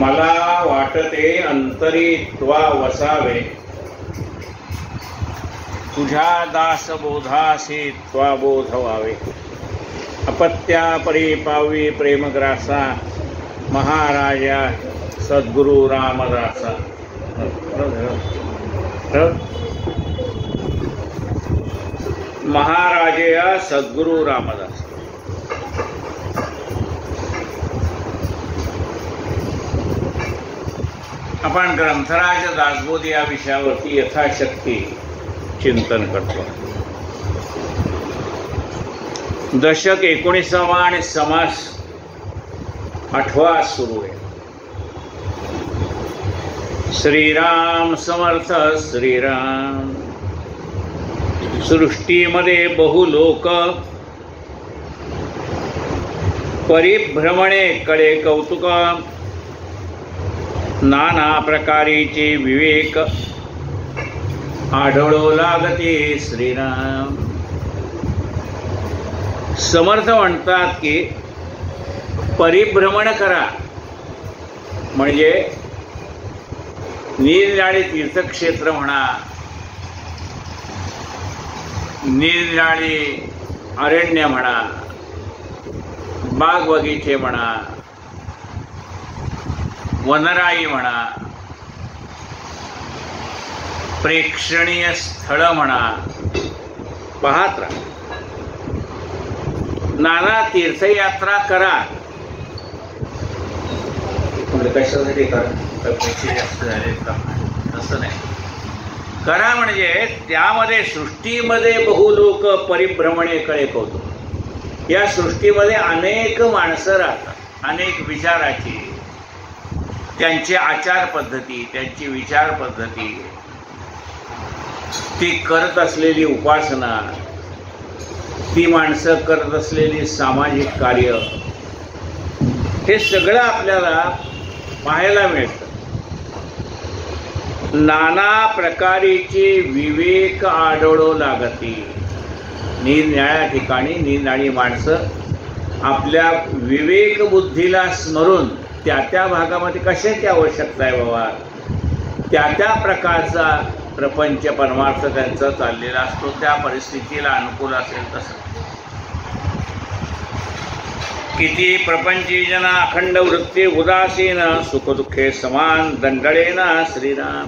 मला वाटते अंतरी त्वा वसावे, तुझ्या दासबोधासी त्वा बोध व्हावे. अपत्या परिपावी प्रेमग्रासा, महाराजा सद्गुरु रामदासा. महाराजया सद्गुरु रामदास. आपण ग्रंथराज दासबोध या विषयावरती यथाशक्ती चिंतन करतो. दशक 19वा आणि समास 8वा सुरू आहे. श्रीराम समर्थ श्रीराम. सृष्टीमध्ये बहु लोक, परिभ्रमणे कळे कौतुक, नाना प्रकारीचे विवेक, आढळो लागते श्रीराम. समर्थ म्हणतात की परिभ्रमण करा, म्हणजे निरनिराळे तीर्थक्षेत्र म्हणा, निरनिराळे अरण्य म्हणा, बाग बगीचे म्हणा, वनराई म्हणा, प्रेक्षणीय स्थळ म्हणा, पाहत राहा. नाना तीर्थयात्रा करा. कशासाठी करा? पैसे जास्त झाले तसं नाही. करा म्हणजे त्यामध्ये सृष्टीमध्ये बहु लोक परिभ्रमणे कळे कौतुक. या सृष्टीमध्ये अनेक माणसं राहतात, अनेक विचाराची, त्यांची आचार पद्धती, त्यांची विचार पद्धती, ती करत असलेली उपासना, ती माणसं करत असलेली सामाजिक कार्य, हे सगळं आपल्याला पाहायला मिळतं. नाना प्रकारीचे विवेक आढळो लागती. निरनिराळ्या ठिकाणी निरनिराळी माणसं आपल्या विवेक बुद्धीला स्मरून त्या त्या भागामध्ये कशाची आवश्यकता आहे बाबा, त्या त्या प्रकारचा प्रपंच परमार्थ त्यांचा चाललेला असतो. त्या परिस्थितीला अनुकूल असेल तसं. किती प्रपंची जना अखंड वृत्ती उदासीन, सुखदुःखे समान दंडळेना श्रीराम.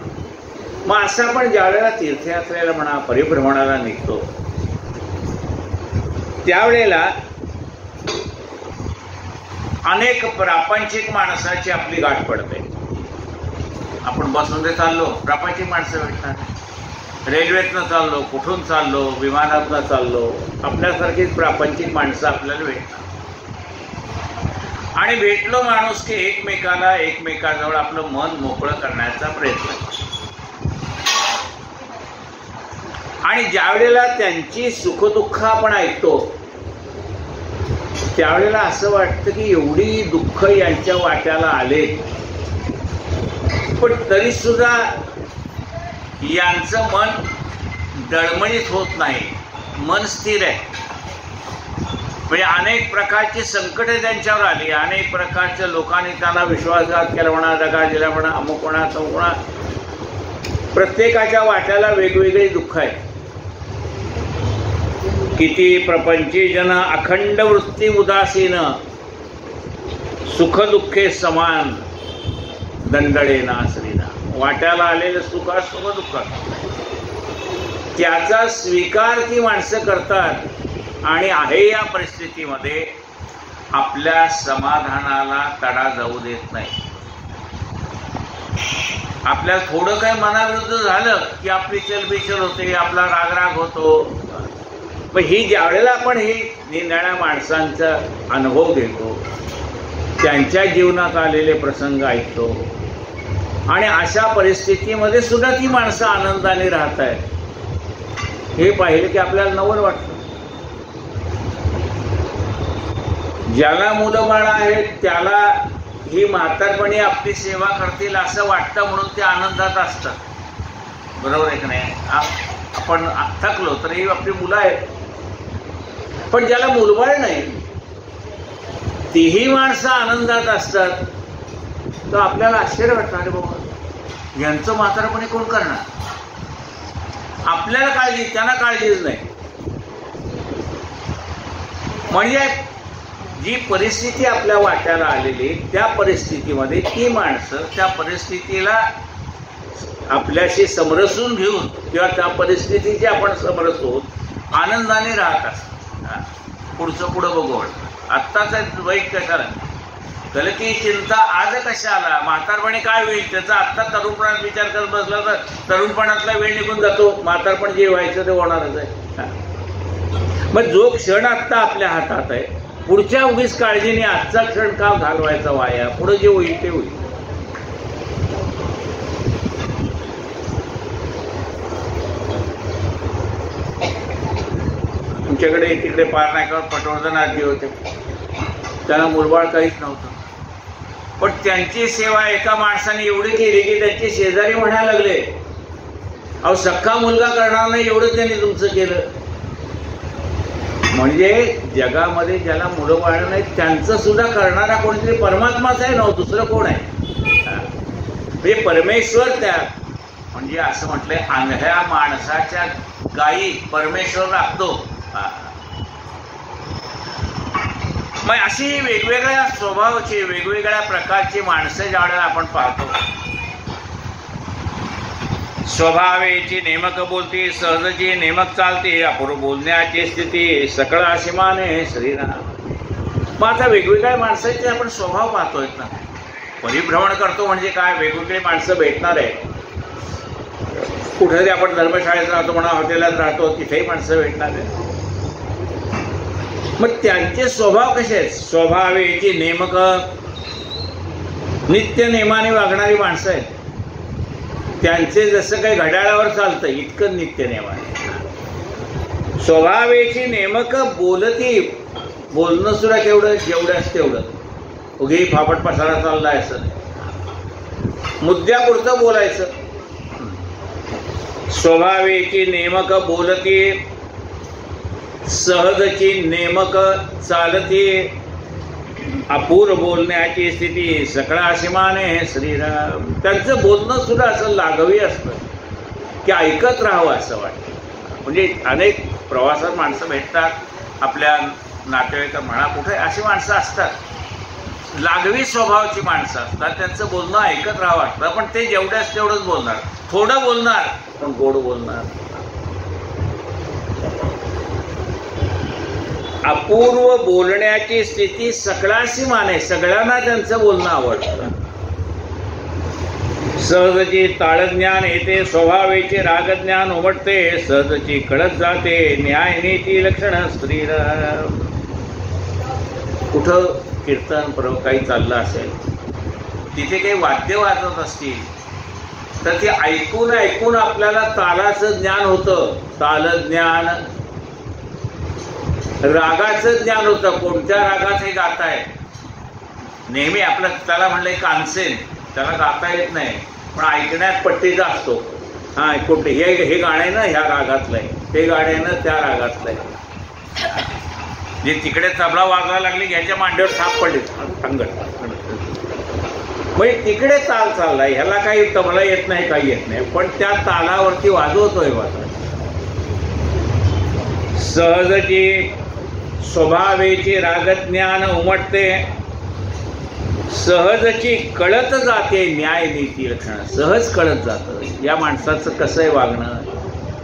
मग असं आपण ज्यावेळेला तीर्थयात्रेला म्हणा, परिभ्रमणाला निघतो, त्यावेळेला अनेक प्रापंचिक माणसाची आपली गाठ पडते. आपण बसमध्ये चाललो, प्रापंचिक माणसं भेटतात. रेल्वेतनं चाललो, कुठून चाललो, विमानातनं चाललो, आपल्यासारखीच प्रापंचिक माणसं आपल्याला भेटतात. आणि भेटलो माणूस की एकमेकाजवळ आपलं मन मोकळं करण्याचा प्रयत्न करतो. आणि ज्यावेळेला त्यांची सुखदुःख आपण ऐकतो, त्यावेळेला असं वाटतं की एवढी दुःख यांच्या वाट्याला आले, पण तरी सुद्धा यांचं मन डळमळीत होत नाही, मन स्थिर आहे. म्हणजे अनेक प्रकारची संकटे त्यांच्यावर आली, अनेक प्रकारच्या लोकांनी त्यांना विश्वासघात केला म्हणा, दगा दिला म्हणा, अमुक म्हणा, तमुक म्हणा. प्रत्येकाच्या वाट्याला वेगवेगळी दुःख आहे. किती प्रपंची जन अखंड वृत्ती उदासीन, सुखदुःखे समान दंडळेना श्रीराम. वाट्याला आलेलं सुख दुःख, त्याचा स्वीकार ती माणसं करतात. आणि आहे या परिस्थितीमध्ये आपल्या समाधानाला तडा जाऊ देत नाही. आपल्याला थोडं काही मनाविरुद्ध झालं की आपली चलबिचल होते, आपला रागराग होतो. पण ही ज्यावेळेला आपण ही निरनिराळ्या माणसांचा अनुभव घेतो, त्यांच्या जीवनात आलेले प्रसंग ऐकतो, आणि अशा परिस्थितीमध्ये सुद्धा ती माणसं आनंदाने राहत आहेत, हे पाहिलं की आपल्याला नवल वाटतं. ज्याला मुलं बाळ आहेत त्याला ही म्हातारपणी आपली सेवा करतील असं वाटतं, म्हणून ते आनंदात असतात. बरोबर आहे की नाही? आपण थकलो तरी आपली मुलं आहेत. पण ज्याला मुलबाळ नाही, तीही माणसं आनंदात असतात. तर आपल्याला आश्चर्य वाटतं, अरे बाबा यांचं म्हातारपणी कोण करणार? आपल्याला काळजी, त्यांना काळजीच नाही. म्हणजे जी परिस्थिती आपल्या वाट्याला आलेली, त्या परिस्थितीमध्ये ती माणसं त्या परिस्थितीला आपल्याशी समरसून घेऊन किंवा त्या परिस्थितीची आपण समरस होऊन आनंदाने राहत असतात. पुढचं पुढं बघू वाटतं. आत्ताच वाईट कशाला, कलकी चिंता आज कशाला, म्हातारपणी काय होईल त्याचा आत्ता तरुणपणात विचार करत बसला तर तरुणपणातला वेळ निघून जातो, म्हातारपण जे व्हायचं ते होणारच आहे. मग जो क्षण आत्ता आपल्या हातात आहे, पुढच्या उगीच काळजीने आजचा क्षण का घालवायचा वाया, पुढे जे होईल ते होईल. तुमच्याकडे तिकडे पारनाक्यावर पटवर्धनाजी होते, त्यांना मुलबाळ काहीच नव्हतं, पण त्यांची सेवा एका माणसाने एवढी केली की त्यांचे शेजारी म्हणायला लागले, अहो सख्खा मुलगा करणार नाही एवढं त्यांनी तुमचं केलं. म्हणजे जगामध्ये ज्याला मुलं बाळं नाही त्यांचं सुद्धा करणारा कोणीतरी परमात्माच आहे ना, दुसरं कोण आहे? म्हणजे परमेश्वर त्या, म्हणजे असं म्हटलंय आंधळ्या माणसाच्या गायी परमेश्वर राखतो. मग अशी वेगवेगळ्या स्वभावाची वेगवेगळ्या प्रकारची माणसं ज्यावेळेला आपण पाहतो, स्वभावेची नेमक बोलती, सहजची नेमक चालते, अपूर्व बोलण्याची स्थिती, सकळ आशिमाने श्रीराम. मग आता वेगवेगळ्या माणसाचे आपण स्वभाव पाहतोय ना. परिभ्रमण करतो म्हणजे काय, वेगवेगळी माणसं भेटणार आहे. कुठेतरी आपण धर्मशाळेत राहतो म्हणा, हॉटेलात राहतो, तिथेही माणसं भेटणार आहे. मग त्यांचे स्वभाव कसे आहेत? स्वभावेची नेमक, नित्य नेमाने वागणारी माणसं आहेत. त्यांचे जसं काही घड्याळावर चालतं इतकं नित्य नेमाने. स्वभावेची नेमक बोलती, बोलणं सुद्धा केवढं जेवढं तेवढं, उगी फापट पसारा चाललाय असं नाही, मुद्द्यापुरतं बोलायचं. स्वभावेची नेमक बोलती, सहजची नेमक चालती, अपूर्व बोलण्याची स्थिती, सकळ आशिमाने श्रीराम. त्यांचं बोलणं सुद्धा असं लागवी असतं की ऐकत राहावं असं वाटतं. म्हणजे अनेक प्रवासात माणसं भेटतात, आपल्या नातेवाईक म्हणा कुठे अशी माणसं असतात, लागवी स्वभावाची माणसं असतात, त्यांचं बोलणं ऐकत राहावं असतं. पण ते जेवढ्याच तेवढंच बोलणार, थोडं बोलणार पण गोड बोलणार. अपूर्व बोलण्याची स्थिती, सकळाशी माने, सगळ्यांना त्यांचं बोलणं आवडतं. सहजची ताळज्ञान येते, स्वभावेचे रागज्ञान उमटते, सहजची कळत जाते, न्याय नीती लक्षण श्रीराम. कुठं कीर्तन काही चाललं असेल, तिथे काही वाद्य वाजत असतील तर ते ऐकून ऐकून आपल्याला तालाचं ज्ञान होतं. तालज्ञान, रागाचं ज्ञान होतं, कोणत्या रागात हे गाताय. नेहमी आपलं त्याला म्हणलंय कानसेन, त्याला गाता येत नाही पण ऐकण्यात पट्टीचा असतो. हा कुठे हे गाणं आहे ना ह्या रागातलं आहे, ते गाणं आहे ना त्या रागातलं आहे. जे तिकडे तबला वाजवायला लागली ह्याच्या मांडीवर साप पडले अंगण, म्हणजे तिकडे ताल चाललाय, ह्याला काही तबला येत नाही काही येत नाही, पण त्या तालावरती वाजवतोय वाजवा. सहजची स्वभावेची रागज्ञान उमटते, सहजची कळत जाते, न्याय नीती लक्षण. सहज कळत जातं या माणसाचं कसं आहे वागणं,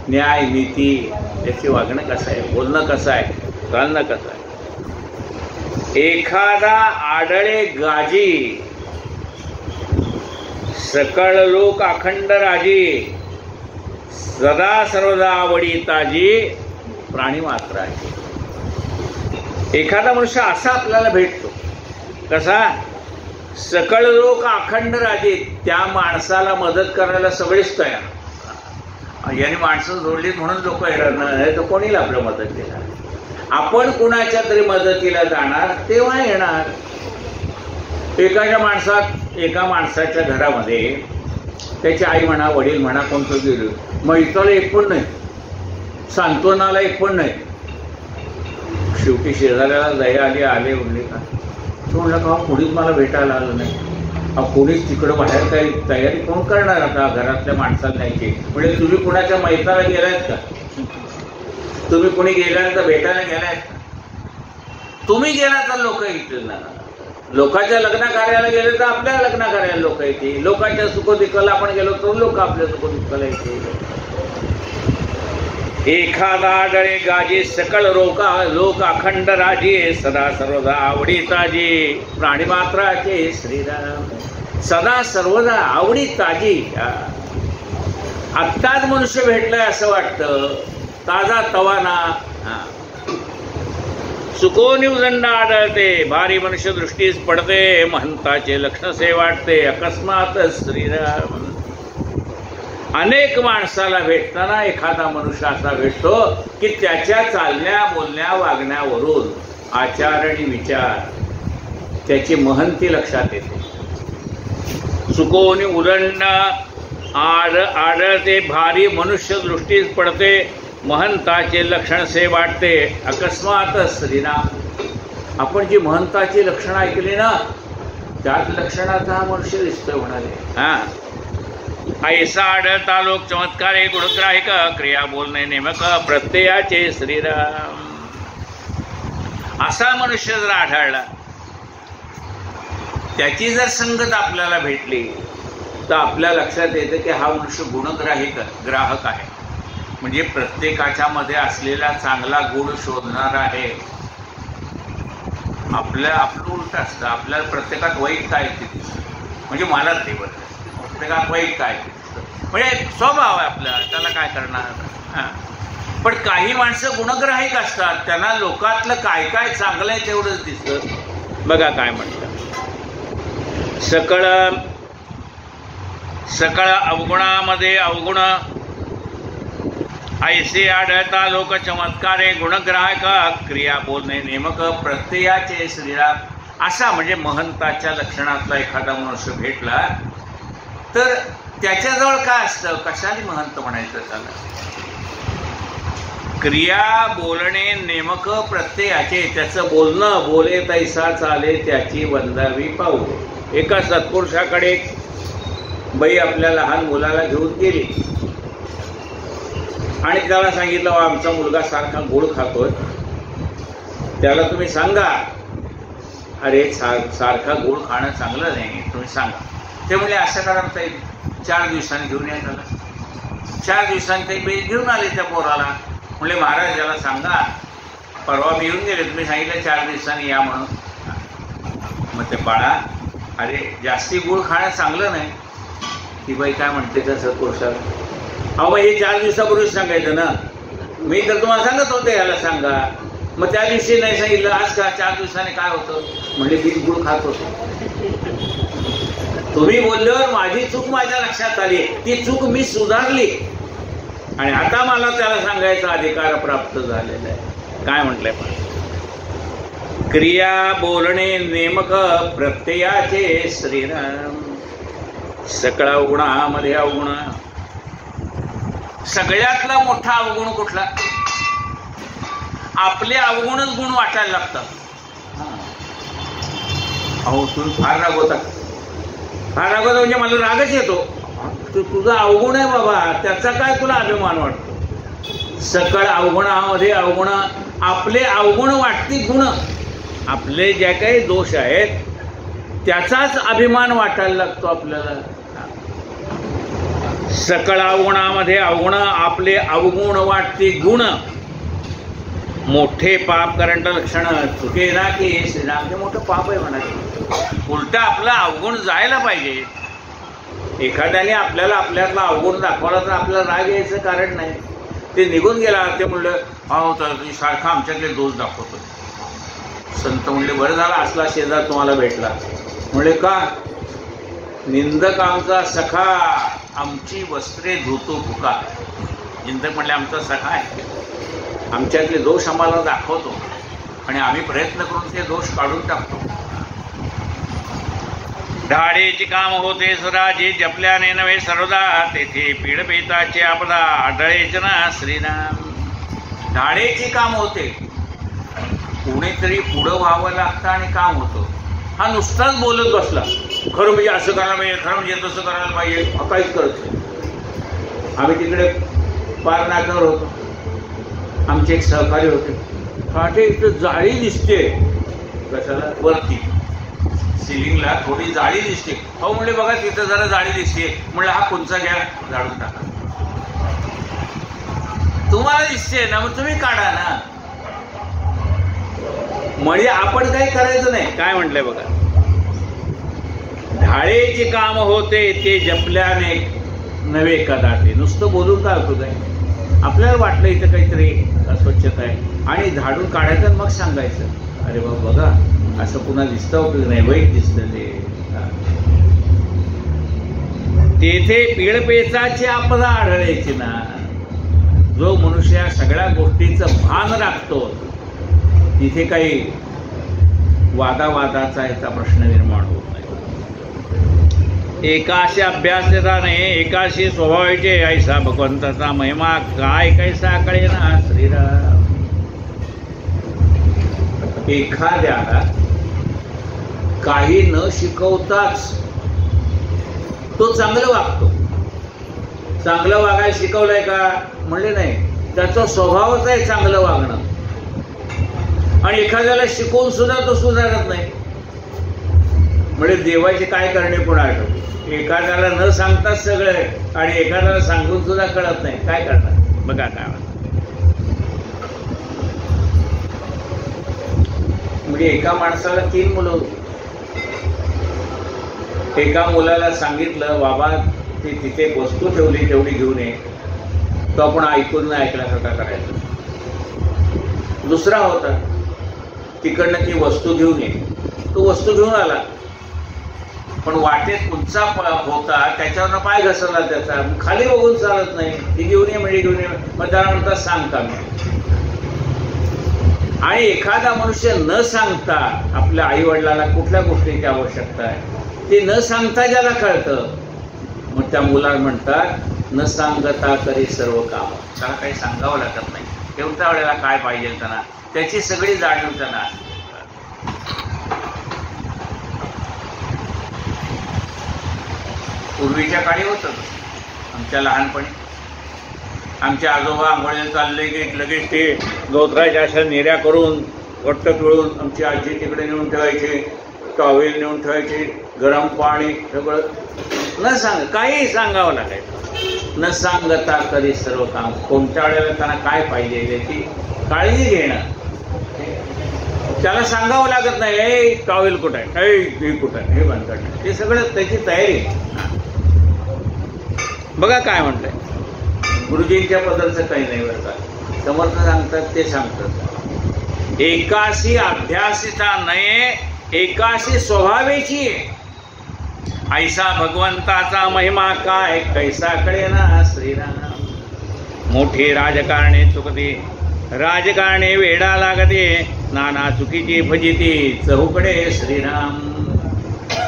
न्याय नीती, त्याचे वागणं कसं आहे, बोलणं कसं आहे, चालणं कसं आहे. एखादा आडळे गाजी, सकळ लोक अखंड राजी, सदा सर्वदा आवडी ताजी, प्राणी मात्र आहे. एखादा मनुष्य असा आपल्याला भेटतो कसा, सकळ लोक अखंड राजे, त्या माणसाला मदत करायला सगळेच तयार. याने माणसं जोडलीत म्हणून लोक येणार नाही तर कोणीला आपल्या मदत देणार. आपण कुणाच्या तरी मदतीला जाणार तेव्हा येणार. एका माणसाच्या घरामध्ये त्याची आई म्हणा वडील म्हणा कोणतं गेलो, मग इथला एक पण नाही, सांत्वनाला एक पण नाही. शेवटी शेजाऱ्याला दया आली, आले म्हणले का तो म्हणला का पुढीच मला भेटायला आलं नाही. कोणीच तिकडं बाहेर काही तयारी कोण करणार आता घरातल्या माणसाला न्यायची. म्हणजे तुम्ही कुणाच्या मैताला गेलायत का? तुम्ही कोणी गेलाय तर भेटायला गेलायत का? तुम्ही गेला तर लोक येतील ना. लोकांच्या लग्न कार्याला गेले तर आपल्या लग्न कार्याला लोक येतील. लोकांच्या सुखदुःखाला आपण गेलो तर लोक आपल्या सुखदुःखाला येतील. एखादा आढळे गाजे सकळ लोक अखंड राजे सदा सर्वदा आवडी ताजी प्राणी मात्राचे श्रीराम. सदा सर्वदा आवडी ताजी. आत्ताच मनुष्य भेटलाय असं वाटतं, ताजा तवाना. सुकोनी उदंड आढळते भारी मनुष्य दृष्टीस पडते महंताचे लक्षण से वाटते अकस्मात श्रीराम. अनेक माणसाला भेटताना एखादा मनुष्य असा भेटतो की त्याच्या चालण्या बोलण्या वागण्यावरून आचार आणि विचार त्याची महंती लक्षात येते. सुकोनी उदंड आढळते भारी मनुष्य दृष्टीस पडते महंताचे लक्षण से वाटते अकस्मात श्रीराम. आपण जी महंताची लक्षणं ऐकली ना त्याच लक्षणाचा हा मनुष्य दिसतोय म्हणाले. ऐसा आढळता लोक चमत्कारे गुणग्राहिक क्रिया बोलणे नेमक प्रत्ययाचे श्रीराम. असा मनुष्य जर आढळला त्याची जर संगत आपल्याला भेटली तर आपल्या लक्षात येतं की हा मनुष्य ग्राहक आहे. म्हणजे प्रत्येकाच्या मध्ये असलेला चांगला गुण शोधणार आहे. आपलं उलट असतं. आपल्याला प्रत्येकात वाईट काय ते म्हणजे मला ते बरं प्रत्येकात वाईट काय म्हणजे स्वभाव आहे आपला, त्याला काय करणार. पण काही माणसं गुणग्राहिक असतात, त्यांना लोकातलं काय काय चांगलं आहे तेवढंच दिसतं. बघा काय म्हणतात, सकळ अवगुणामध्ये अवगुण ऐसे आढळता लोक चमत्कारे गुणग्राहक क्रिया बोलणे नेमक प्रत्ययाचे श्रीराम. असा म्हणजे महंताच्या लक्षणातला एखादा मनुष्य भेटला तर त्याच्याजवळ काय असतं, कशाने महंत म्हणायचं त्याला. क्रिया बोलणे नेमक प्रत्ययाचे, त्याचं बोलणं बोले तैसा चाले त्याची वंदावी पाहू. एका सत्पुरुषाकडे बाई आपल्या लहान मुलाला घेऊन गेली आणि त्याला सांगितलं आमचा मुलगा सारखा गोड खातोय, त्याला तुम्ही सांगा. अरे सारखा गोड खाणं चांगलं नाही, तुम्ही सांगा. ते म्हणजे असं करा ताई 4 दिवसांनी घेऊन या त्याला. 4 दिवसांनी ते बाई घेऊन आले त्या पोराला. म्हणजे महाराज याला सांगा परवा मी येऊन गेले, तुम्ही सांगितलं 4 दिवसांनी या म्हणून. मग ते बाळा अरे जास्ती गोड खाणं चांगलं नाही. ती बाई काय म्हणते त्या सत्पुरुषाला, अहो हे 4 दिवसापूर्वीच सांगायचं ना, मी तर तुम्हाला सांगत होते याला सांगा. मग त्या दिवशी नाही सांगितलं, आज का 4 दिवसाने काय होतं. म्हणजे मी गुळ खात होतो. तुम्ही बोलल्यावर माझी चूक माझ्या लक्षात आली, ती चूक मी सुधारली आणि आता मला त्याला सांगायचा अधिकार प्राप्त झालेला आहे. काय म्हटलंय पण क्रिया बोलणे नेमक प्रत्ययाचे श्रीराम. सकळ अवगुणामध्ये अवगुण. सगळ्यातला मोठा अवगुण कुठला, आपले अवगुणच गुण वाटायला लागतात. अहो तुम्ही फार रागवता म्हणजे मला रागच येतो. तुझा अवगुण आहे बाबा, त्याचा काय तुला अभिमान वाटतो. सकळ अवगुणामध्ये अवगुण. आपले अवगुण वाटते गुण, आपले जे काही दोष आहेत त्याचाच अभिमान वाटायला लागतो आपल्याला. सकळ अवगुणामध्ये अवगुण. आपले अवगुण वाटते गुण. मोठे पाप करंट लक्षण चुके ना की श्रीराम. हे मोठं पाप आहे म्हणाले. उलट आपलं अवगुण जायला पाहिजे. एखाद्याने आपल्याला आपल्यातला अवगुण दाखवला तर आपल्याला राग यायचं कारण नाही. ते निघून गेला. ते म्हणलं अहो तर सारखा आमच्यातले दोष दाखवतो. संत म्हणले बरं झालं असला शेजार तुम्हाला भेटला. म्हणले का, निंदक आमचा सखा आमची वस्त्रे धुतो फुका. निंदक म्हणले आमचा सखा आहे, आमच्यातले दोष आम्हाला दाखवतो आणि आम्ही प्रयत्न करून ते दोष काढून टाकतो. ढाळेची काम होते स्वराजे जपल्याने नव्हे सर्वदा. तेथे पीडपेताचे आपदा आढळेच ना श्रीराम. ढाळेची काम होते, कोणीतरी पुढं व्हावं लागतं आणि काम होतं. हा नुसताच बोलत बसला, खरं म्हणजे असं करायला पाहिजे, खरं म्हणजे तसं करायला पाहिजे, हा काहीच करत नाही. आम्ही तिकडे पार नाक्यावर होतो, आमचे एक सहकारी होते. फाटे इथं जाळी दिसते, कशाला वरती सिलिंगला थोडी जाळी दिसते. हो म्हणले बघा तिथं जरा जाळी दिसते. म्हणलं हा कोणचा घ्या, झाडून टाका. तुम्हाला दिसते ना, मग तुम्ही काढा ना. म्हणजे आपण काही करायचं नाही. काय म्हटलंय बघा, ढाळेचे काम होते ते जपल्याने नव्हे कदाते. नुसतं बोलून काय होतं, काय आपल्याला वाटलं इथं काहीतरी अस्वच्छता आहे आणि झाडून काढायचं मग सांगायचं, अरे बाबा बघा असं पुन्हा दिसतं की नाही, वाईट दिसतं ते. तेथे पीडपेचाची आपदा आढळायची ना. जो मनुष्य सगळ्या गोष्टीचं भान राखतो तिथे काही वादावादाचा याचा प्रश्न निर्माण होत नाही. एकाशी अभ्यासता नाही, एकाशी स्वभावाचे ऐसा भगवंताचा महिमा काय कैसा कळे ना श्रीराम. एखाद्याला काही न शिकवताच तो चांगलं वागतो. चांगलं वागायला शिकवलंय का, म्हणले नाही, त्याचा स्वभावच आहे चांगलं वागणं. आणि एखाद्याला शिकवून सुद्धा तो सुधारत नाही. म्हणजे देवाचे काय करणे पण आठवते. एखाद्याला न सांगताच सगळं आणि एखाद्याला सांगून सुद्धा कळत नाही, काय करणार बघा. काय म्हणजे एका माणसाला 3 मुलं होती. एका मुलाला सांगितलं, बाबा ती तिथे वस्तू ठेवली तेवढी घेऊन ये. तो आपण ऐकून नाही ऐकल्यासारखा करायचा. दुसरा होता, तिकडनं ती वस्तू घेऊन ये. तो वस्तू घेऊन आला, पण वाटेत उंचा होता, त्याच्यावरनं पाय घसरला त्याचा, खाली बघून चालत नाही. ती घेऊन ये म्हणजे घेऊन ये, मग त्याला म्हणतात सांग का मी. आणि एखादा मनुष्य न सांगता आपल्या आई वडिलांना कुठल्या गोष्टीची आवश्यकता आहे ते न सांगता ज्याला कळतं, मग त्या मुलाला म्हणतात न सांगता करी सर्व काम. त्याला काही सांगावं लागत नाही. तेवढ्या वेळेला काय पाहिजे त्यांना त्याची सगळी जाणीव त्यांना. पूर्वीच्या काळी होतं आमच्या लहानपणी, आमचे आजोबा आंघोळीला चालले की लगेच ते गवताच्या अशा नेऱ्या करून घट्ट पिळून आमची आजी तिकडे नेऊन ठेवायची, टॉवेल नेऊन ठेवायची, गरम पाणी सगळं. न सांग काही सांगावं लागायचं. न सांगता करी सर्व काम. कोणत्या वेळेला त्यांना काय पाहिजे त्याची काळजी घेणं. त्याला सांगावं लागत नाही, हे टॉवेल कुठं आहे, हे कुठं आहे, हे बंद करणं, ते सगळं त्याची तयारी. बघा काय म्हणतंय, गुरुजींच्या बद्दलचं काही नाही बरं का. समर्थ सांगतात ते सांगतात, एकाशी अभ्यासिता नये एकाशी स्वभावेची. ऐसा भगवंताचा महिमा काय कैसा कळे ना श्रीराम. मोठी राजकारणे चुकते, राजकारणे वेडा लागते, नाना चुकीची फजिती चहूकडे श्रीराम.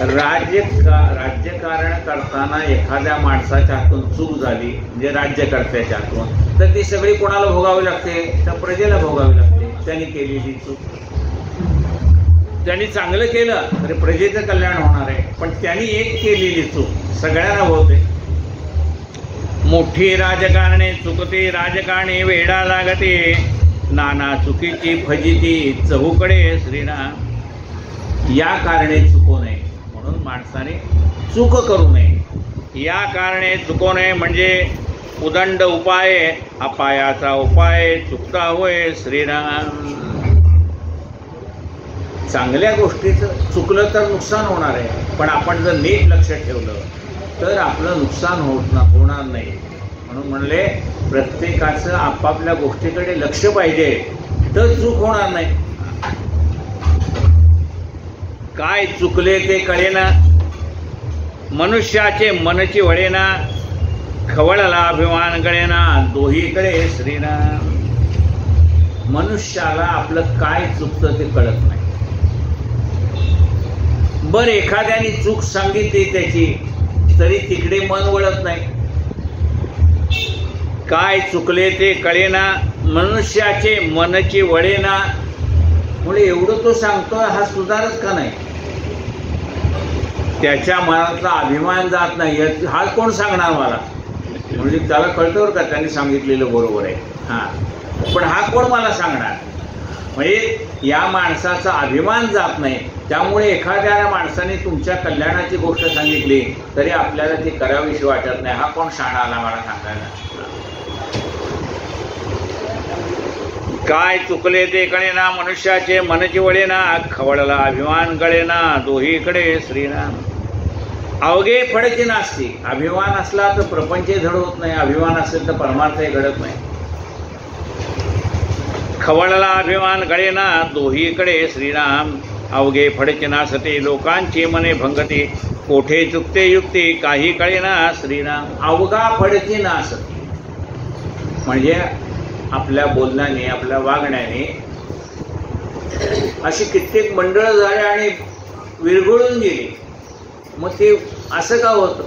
राज्यकारण करताना एखाद्या माणसाच्या हातून चूक झाली, म्हणजे राज्यकर्त्याच्या हातून, तर ती सगळी कोणाला भोगावी लागते, तर प्रजेला भोगावी लागते. त्यांनी केलेली चूक. त्यांनी चांगलं केलं तरी प्रजेचं कल्याण होणार आहे, पण त्यांनी एक केलेली चूक सगळ्यांना होते. मोठी राजकारणे चुकते, राजकारणे वेडा लागते, नाना चुकीची फजिती चहूकडे श्रीराम. या कारणे चुकू नये म्हणून माणसाने चूक करू नये. या कारणे चुकू नये म्हणजे उदंड उपाय, अपायाचा उपाय चुकता होय श्रीराम. चांगल्या गोष्टीचं चुकलं तर नुकसान होणार आहे, पण आपण जर नीट लक्ष ठेवलं तर आपलं नुकसान होणार नाही. म्हणून म्हणले प्रत्येकाचं आपापल्या गोष्टीकडे लक्ष पाहिजे, तर चूक होणार नाही. काय चुकले ते कळेना, मनुष्याचे मनची वळेना, खवळला अभिमान गळेना, दोहीकडे श्रीराम. मनुष्याला आपलं काय चुकतं ते कळत नाही. बर एखाद्याने चूक सांगितली त्याची तरी तिकडे मन वळत नाही. काय चुकले ते कळेना, मनुष्याचे मनची वळेना. म्हणजे एवढं तो सांगतोय, हा सुधारच का नाही. त्याच्या मनातला अभिमान जात नाही हा कोण सांगणार मला? म्हणजे त्याला कळतं का त्यांनी सांगितलेलं बरोबर आहे, पण हा कोण मला सांगणार? म्हणजे या माणसाचा अभिमान जात नाही. त्यामुळे एखाद्या माणसाने तुमच्या कल्याणाची गोष्ट सांगितली तरी आपल्याला ती करावीशी वाटत नाही. हा कोण शाणा आला मला सांगायला? काय चुकले ते कळेना, मनुष्याचे मनची वळेना, खवळला अभिमान गळेना, दोहीकडे श्रीराम. अवघे फडचे नास्ती. अभिमान असला तर प्रपंचही धड होत नाही, अभिमान असेल तर परमार्थही घडत नाही. खवळला अभिमान गळेना, दोहीकडे श्रीराम. अवघे फडचे नासते, लोकांची मने भंगती, कोठे चुकते युक्ती, काही कळेना श्रीराम. अवघा फडचे नासते म्हणजे आपल्या बोलण्याने, आपल्या वागण्याने अशी कित्येक मंडळ झाले आणि विरघळून गेली. मग ते असं का होतं?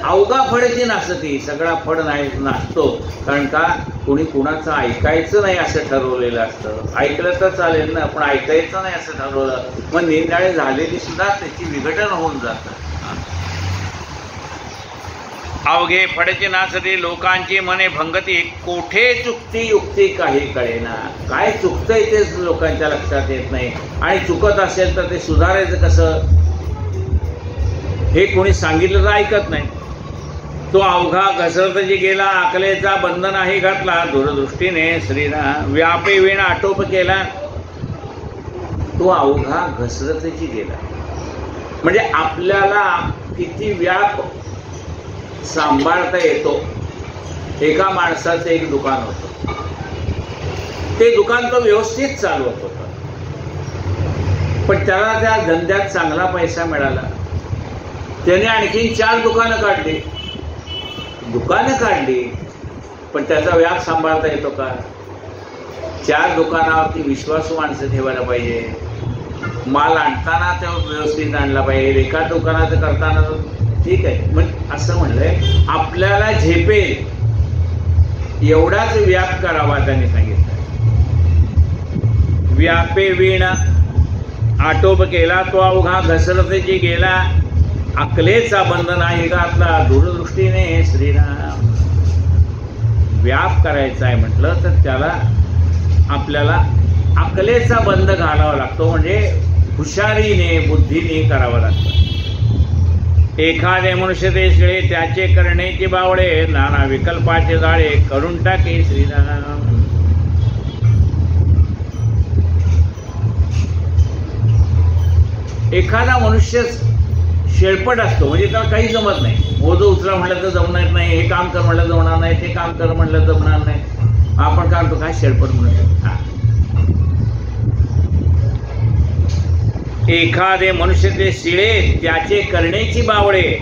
अवघा फडची नासती. सगळा फड नाही नाचतो, कारण का कुणी कुणाचं ऐकायचं नाही असं ठरवलेलं असतं. ऐकलं तर चालेल ना, पण ऐकायचं नाही असं ठरवलं, मग निरनिराळे झालेली सुद्धा त्याची विघटन होऊन जातं. अवघे फडचे नासते, लोकांची मने भंगती, कोठे चुकती युक्ती, काही कळेना. काय चुकतंय तेच लोकांच्या लक्षात येत नाही, आणि चुकत असेल तर ते सुधारायचं कसं हे कोणी सांगितलं तर ऐकत नाही. तो अवघा घसरतची गेला, अकलेचा बंध नाही घातला, दूरदृष्टीने श्रीराम. व्यापे विण आटोप केला. तो अवघा घसरतची गेला म्हणजे आपल्याला किती व्याप सांभाळता येतो. एका माणसाचं एक दुकान होतं, ते दुकान तो व्यवस्थित चालवत होता, पण त्याला त्या धंद्यात चांगला पैसा मिळाला. त्याने आणखीन 4 दुकानं काढली, पण त्याचा व्याप सांभाळता येतो का? 4 दुकानावरती विश्वासू माणसं ठेवायला पाहिजे. माल आणताना तो व्यवस्थित आणला पाहिजे. एका दुकानाचं करताना ठीक आहे, मग असं म्हणलंय आपल्याला झेपेल एवढाच व्याप करावा त्यांनी सांगितलं. व्यापे वीण आटोप केला, तो अवघा घसरतेची गेला, अकलेचा बंध नाही घातला, दूरदृष्टीने श्रीराम. व्याप करायचा आहे म्हटलं तर त्याला आपल्याला अकलेचा बंध घालावा लागतो, म्हणजे हुशारीने, बुद्धीने करावं लागतं. एखादे मनुष्य ते शिळे, त्याचे करण्याचे बावळे, नाना विकल्पाचे जाळे, करून टाके श्रीराम. एखादा मनुष्य शेळपट असतो, म्हणजे त्याला काही जमत नाही. ओझं उचला म्हटलं तर जमणार नाही, हे काम कर म्हटलं जमणार नाही, ते काम कर म्हटलं जमणार नाही. आपण काय म्हणतो, काय शेळपट म्हणतो. एखादे मनुष्य ते शिळे, त्याचे करण्याची बावळे,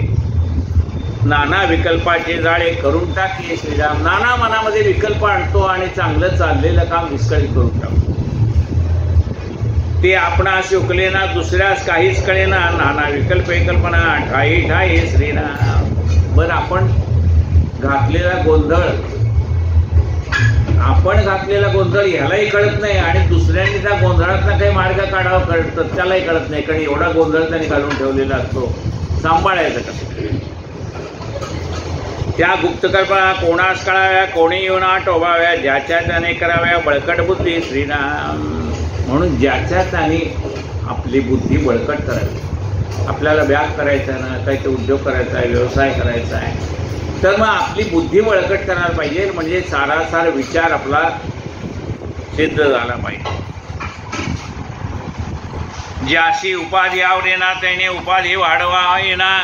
नाना विकल्पाचे जाळे, करून टाके श्रीराम. नाना मनामध्ये विकल्प आणतो आणि चांगलं चाललेलं काम विस्कळीत करून टाकतो. ते आपणा शोकले ना, दुसऱ्यास काहीच कळेना, नाना विकल्प कल्पना, ठाई ठाई श्रीराम. बरं, आपण घातलेला गोंधळ ह्यालाही कळत नाही, आणि दुसऱ्यांनी त्या गोंधळातला काही मार्ग काढावा कळतं त्यालाही कळत नाही, कारण एवढा गोंधळ त्यांनी घालून ठेवलेला असतो. सांभाळायचं कसं? त्या गुप्तकल्पना कोणास कळाव्या, कोणी येऊन टोभाव्या, ज्याच्या त्याने कराव्या बळकट बुद्धी श्रीराम. म्हणून ज्याच्या त्याने आपली बुद्धी बळकट करावी. आपल्याला व्याप करायचा आहे ना, काही उद्योग करायचा आहे, व्यवसाय करायचा आहे, तर मग आपली बुद्धी बळकट करायला पाहिजे, म्हणजे सारासार विचार आपला सिद्ध झाला पाहिजे. ज्याशी उपाधी आवडेना, त्याने उपाधी वाढवा येना,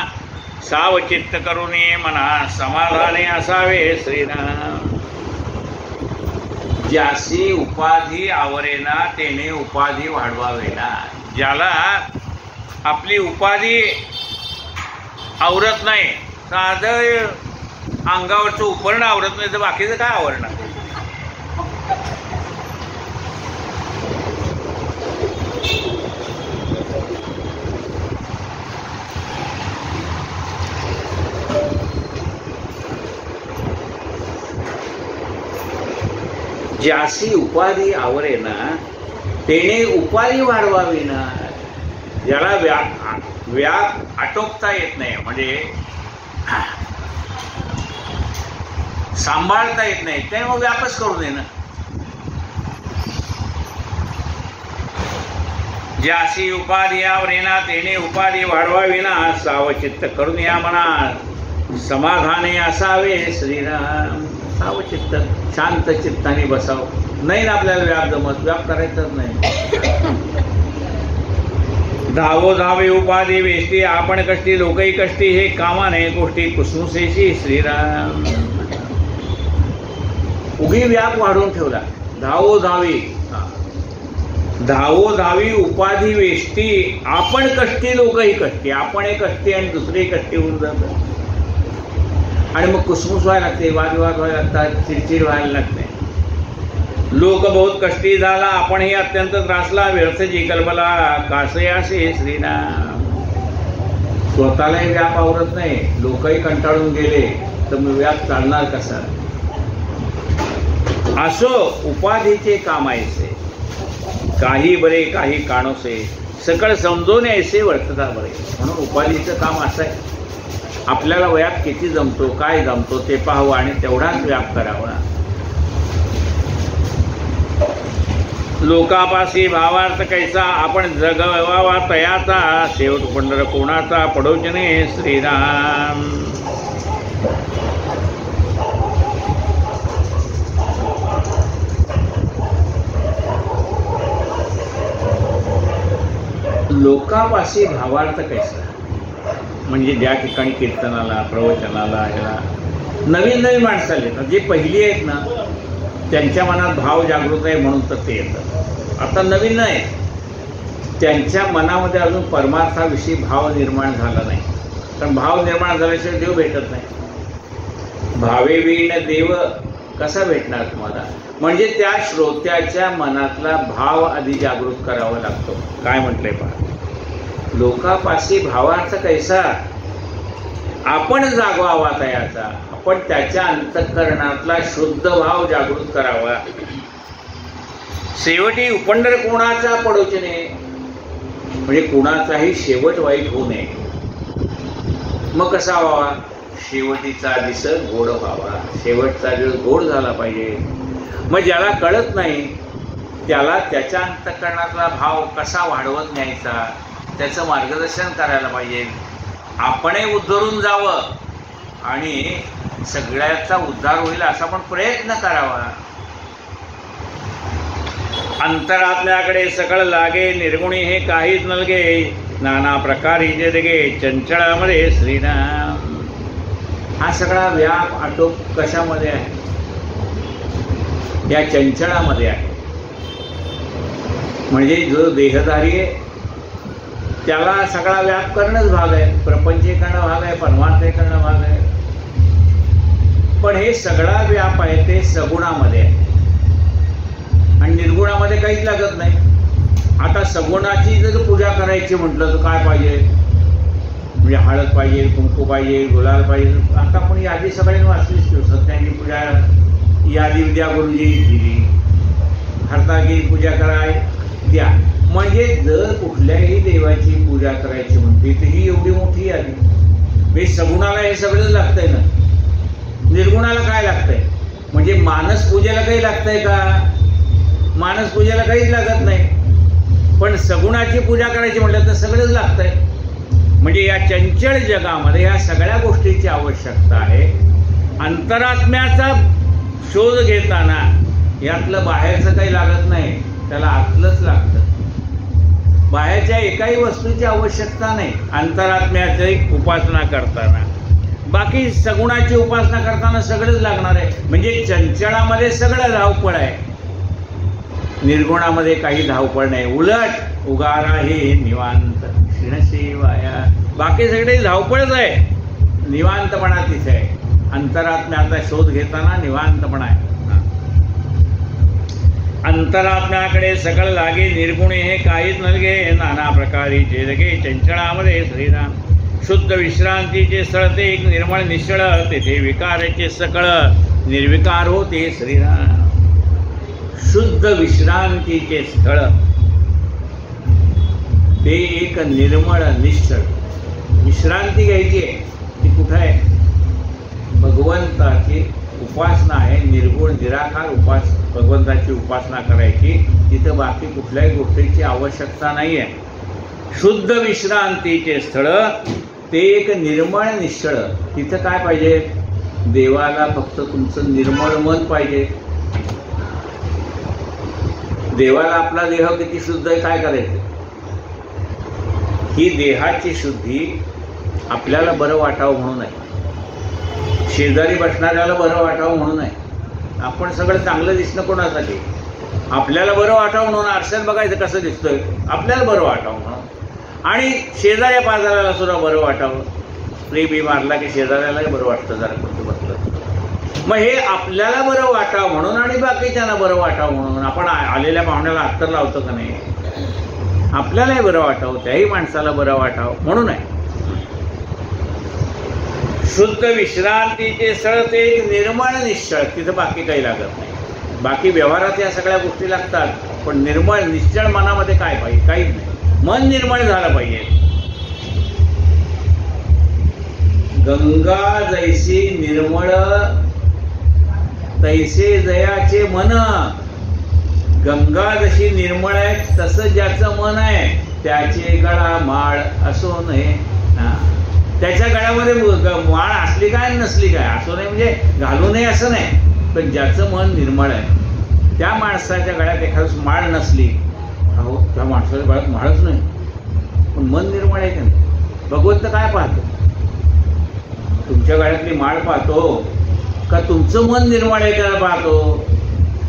सावचित्त करुणी मना, समाधाने असावे श्रीराम. ज्याशी उपाधी आवरेना, त्याने उपाधी वाढवावेना. ज्याला आपली उपाधी आवरत नाही, साधं अंगावरचं उपरणं आवरत नाही, तर बाकीचं काय आवरणार? ज्यासी उपाधी आवरेना, तेने उपाधी वाढवावी ना. ज्याला व्याप आटोपता येत नाही, म्हणजे सांभाळता येत नाही, ते मग व्यापच करू दे ना. ज्यासी उपाधी आवरेना तेने उपाधी वाढवाविना, सावचित्त करून या मनात समाधाने असावे श्रीराम. सावचित्त, शांत चित्ताने बसाव. नाही ना आपल्याला व्याप जमत, व्याप करायचंच नाही. धावो धावे उपाधी वेष्टी, आपण कष्टी लोकही कष्टी, हे कामाने गोष्टी कुसमुसेशी श्रीराम. उगी व्याप वाढवून ठेवला. धावो धावी, धावो धावी उपाधी वेष्टी, आपण कष्टी लोकही कष्टी. आपण एक कष्टी आणि दुसरे कष्टी होऊन जातात आणि मग कुसमुस व्हायला लागते, वादविवाद व्हायला लागतात, चिडचिड व्हायला लागते. लोक बहुत कष्टी झाला, आपणही अत्यंत त्रासला, व्यर्थची कल्पला कासे असे श्रीराम. स्वतःलाही व्याप आवरत नाही, लोकही कंटाळून गेले, तर मग व्याप चालणार कसा. असो उपाधीचे काम ऐसे, काही बरे काही काणोसे, सकळ समजून ऐसे वर्तता बरे. म्हणून उपाधीचं काम असं आहे, आपल्याला व्याप किती जमतो, काय जमतो ते पाहावं आणि तेवढाच व्याप करावा. लोकापासी भावार्थ कैसा, आपण जगवावा तयाचा, शेवट पंढर कोणाचा पडोचने श्रीराम. लोकापासी भावार्थ कैसा, म्हणजे ज्या ठिकाणी कीर्तनाला, प्रवचनाला, ह्याला नवीन नवीन माणसाला येतात, जे पहिली आहेत ना त्यांच्या मनात भाव जागृत आहे म्हणून तर ते येतात. आता नवीन नाही, त्यांच्या मनामध्ये अजून परमार्थाविषयी भाव निर्माण झाला नाही. कारण भाव निर्माण झाल्याशिवाय देव भेटत नाही. भावे विण देव कसा भेटणार तुम्हाला, म्हणजे त्या श्रोत्याच्या मनातला भाव आधी जागृत करावा लागतो. काय म्हटलंय पहा, लोकापाशी भावार्थ कैसा, आपण जागवावा तयाचा, आपण त्याच्या अंतःकरणातला शुद्ध भाव जागृत करावा. शेवटी उपंडर कोणाचा पडोचने, म्हणजे कुणाचाही शेवट वाईट होऊ नये. मग कसा व्हावा, शेवटीचा दिवस गोड व्हावा, शेवटचा दिवस गोड झाला पाहिजे. मग ज्याला कळत नाही त्याला त्याच्या अंतःकरणातला भाव कसा वाढवत न्यायचा, त्याचं मार्गदर्शन करायला पाहिजे. आपणही उद्धरून जावं आणि सगळ्याचा उद्धार होईल असा पण प्रयत्न करावा. अंतरात्म्याकडे सकळ लागे, निर्गुणी हे काहीच नलगे, नाना प्रकारी जे लगे चंचळामध्ये श्रीराम. हा सगळा व्याप आटोप कशामध्ये आहे, या चंचळामध्ये आहे. म्हणजे जो देहधारी आहे त्याला सगळा व्याप करणंच भाग आहे, प्रपंच करणं भाग आहे, परमार्थ करणं भाग आहे. पण हे सगळा व्याप आहे ते सगुणामध्ये आहे आणि निर्गुणामध्ये काहीच लागत नाही. आता सगुणाची जर पूजा करायची म्हटलं तर काय पाहिजे, म्हणजे हळद पाहिजे, कुंकू पाहिजे, गुलाल पाहिजे. आता आपण यादी सगळ्यांनी वाचलीच, सत्याची पूजा यादी द्या गुरुजी दिली, हरताळकी पूजा कराय द्या. म्हणजे जर कुठल्याही देवाची पूजा करायची म्हणते तर ही एवढी मोठी यादी. म्हणजे सगुणाला हे सगळंच लागतंय ना, निर्गुणाला काय लागतंय, म्हणजे मानस पूजेला काही लागतंय का, मानस पूजेला काहीच लागत नाही. पण सगुणाची पूजा करायची म्हटलं तर सगळंच लागतंय. म्हणजे या चंचल जगामध्ये या सगळ्या गोष्टीची आवश्यकता आहे. अंतरात्म्याचा शोध घेताना यातलं बाहेरचं काही लागत नाही, त्याला आतलंच लागतं. बाहेरच्या एकाही वस्तूची आवश्यकता नाही अंतरात्म्याची उपासना करताना. बाकी सगुणाची उपासना करताना सगळंच लागणार आहे. म्हणजे चंचळामध्ये सगळं धावपळ आहे, निर्गुणामध्ये काही धावपळ नाही. उलट उगारा हे निवांत क्षीणसेवाया, बाकी सगळे धावपळच आहे, निवांतपणा तिथे आहे. अंतरात्म्याचा शोध घेताना निवांतपणा आहे. अंतरात्म्याकडे सकळ लागे, निर्गुणी हे काहीच नलगे, नाना प्रकारी जे लगे चंचळामध्ये श्रीराम. शुद्ध विश्रांतीचे स्थळ ते एक निर्मळ निश्चळ, तेथे विकाराचे सकळ निर्विकार होते श्रीराम. शुद्ध विश्रांतीचे स्थळ ते एक निर्मळ निश्चळ. विश्रांती घ्यायची आहे ती कुठं आहे? भगवंताची उपासना आहे, निर्गुण निराकार भगवंताची उपासना करायची. तिथं बाकी कुठल्याही गोष्टीची आवश्यकता नाही आहे. शुद्ध विश्रांतीचे स्थळ ते एक निर्मळ निश्चळ. तिथं काय पाहिजे? देवाला फक्त तुमचं निर्मळ मन पाहिजे. देवाला आपला देह किती शुद्ध आहे काय करायचं? ही देहाची शुद्धी आपल्याला बरं वाटावं म्हणून आहे, शेजारी बसणाऱ्याला बरं वाटावं म्हणून आहे. आपण सगळं चांगलं दिसणं कोणासाठी? आपल्याला बरं वाटावं म्हणून. आरशात बघायचं कसं दिसतोय, आपल्याला बरं वाटावं म्हणून. आणि शेजाऱ्या पाजाऱ्याला सुद्धा बरं वाटावं. स्प्रे बी मारला की शेजाऱ्यालाही बरं वाटतं जरा कुठं बसलं. मग हे आपल्याला बरं वाटावं म्हणून आणि बाकीच्यांना बरं वाटावं म्हणून आपण आलेल्या पाहुण्याला अत्तर लावतो का नाही? आपल्यालाही बरं वाटावं, त्याही माणसाला बरं वाटावं म्हणून आहे. शुद्ध विश्रांतीचे स्थळ ते एक निर्मळ निश्चळ. तिथं बाकी काही लागत नाही. बाकी व्यवहारात या सगळ्या गोष्टी लागतात, पण निर्मळ निश्चळ मनामध्ये काय पाहिजे? काहीच नाही. मन निर्मळ झालं पाहिजे. गंगा जैसी निर्मळ तैसे जयाचे मन. गंगा जशी निर्मळ आहे तसं ज्याचं मन आहे त्याचे गळा माळ असो नये. त्याच्या गळ्यामध्ये माळ असली काय नसली काय असो नाही, म्हणजे घालू नये असं नाही. पण ज्याचं मन निर्मळ आहे त्या माणसाच्या गळ्यात एखादी माळ नसली, अहो त्या माणसाच्या गळ्यात माळच नाही पण मन निर्मळ आहे का नाही? भगवंत काय पाहतो? तुमच्या गळ्यातली माळ पाहतो का तुमचं मन निर्मळ आहे त्याला पाहतो?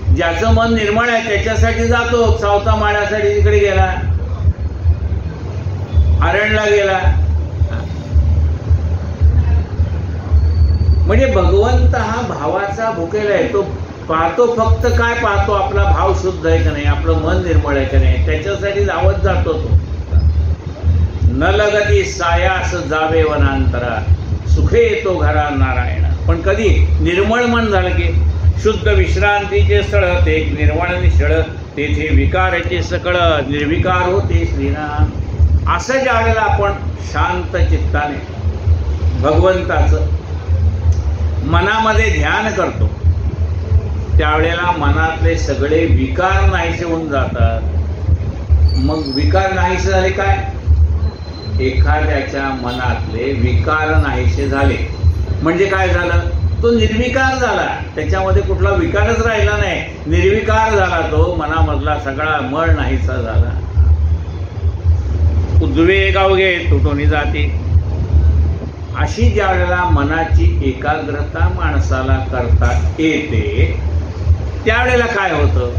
ज्याचं मन निर्मळ आहे त्याच्यासाठी जातो. सावता माळ्यासाठी तिकडे गेला, अरणला गेला. म्हणजे भगवंत हा भावाचा भुकेला आहे. तो पाहतो फक्त काय पाहतो? आपला भाव शुद्ध आहे का नाही, आपलं मन निर्मळ आहे का नाही, त्याच्यासाठी धावत जातो तो. न लगती सायास जावे वनांतरा, सुखे येतो घरा नारायण. पण कधी निर्मळ मन झालं की शुद्ध विश्रांतीचे स्थळ ते एक निर्मळ निश्चळ, तेथे विकाराचे सकळ निर्विकार होते श्रीराम. असं ज्या वेळेला आपण शांत चित्ताने भगवंताचं मनामध्ये ध्यान करतो त्यावेळेला मनातले सगळे विकार नाहीसे होऊन जातात. मग विकार नाहीसे झाले काय? एखाद्याच्या मनातले विकार नाहीसे झाले म्हणजे काय झालं? तो निर्विकार झाला. त्याच्यामध्ये कुठला विकारच राहिला नाही, निर्विकार झाला. तो मनामधला सगळा मळ नाहीसा झाला. उद्वेग अवघे तुटून जाते. अशी ज्या वेळेला मनाची एकाग्रता माणसाला करता येते त्यावेळेला काय होतं?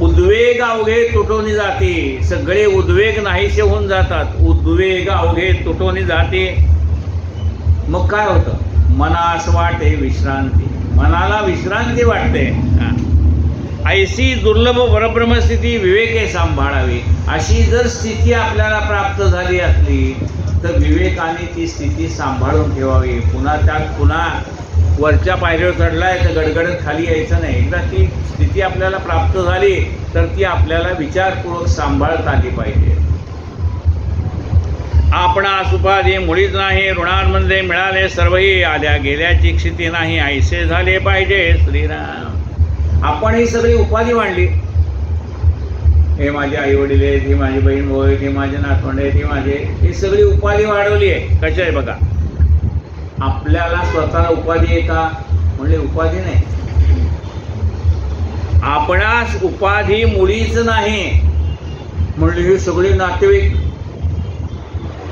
उद्वेग अवघे तुटून जाते. सगळे उद्वेग नाहीसे होऊन जातात. उद्वेग अवघे तुटून जाते. मग काय होतं? मनास वाटे विश्रांती. मनाला विश्रांती वाटते. ऐशी दुर्लभ परब्रह्मस्थिती विवेके सांभाळावी. अशी जर स्थिती आपल्याला प्राप्त झाली असली तर विवेकाने ती स्थिती सांभाळून ठेवावी. पुन्हा वरच्या पायरीवर चढलाय तर गडगडत खाली यायचं नाही. एकदा ती स्थिती आपल्याला प्राप्त झाली तर ती आपल्याला विचारपूर्वक सांभाळता आली पाहिजे. आपणास उपाधी मुळीच नाही, ऋणांमध्ये मिळाले सर्वही, आल्या गेल्याची स्थिती नाही, ऐसे झाले पाहिजे श्रीराम. आपण ही सगळी उपाधी मांडली. हे माझे आई वडील आहेत, हे माझी बहीण भाऊ आहेत, हे माझे नातवंड आहेत, हे माझे, ही सगळी उपाधी वाढवली आहे. कशा आहे बघा? आपल्याला स्वतःला उपाधी आहे का? म्हणजे उपाधी नाही. आपणास उपाधी मुळीच नाही म्हणजे ही सगळी नातेवाईक.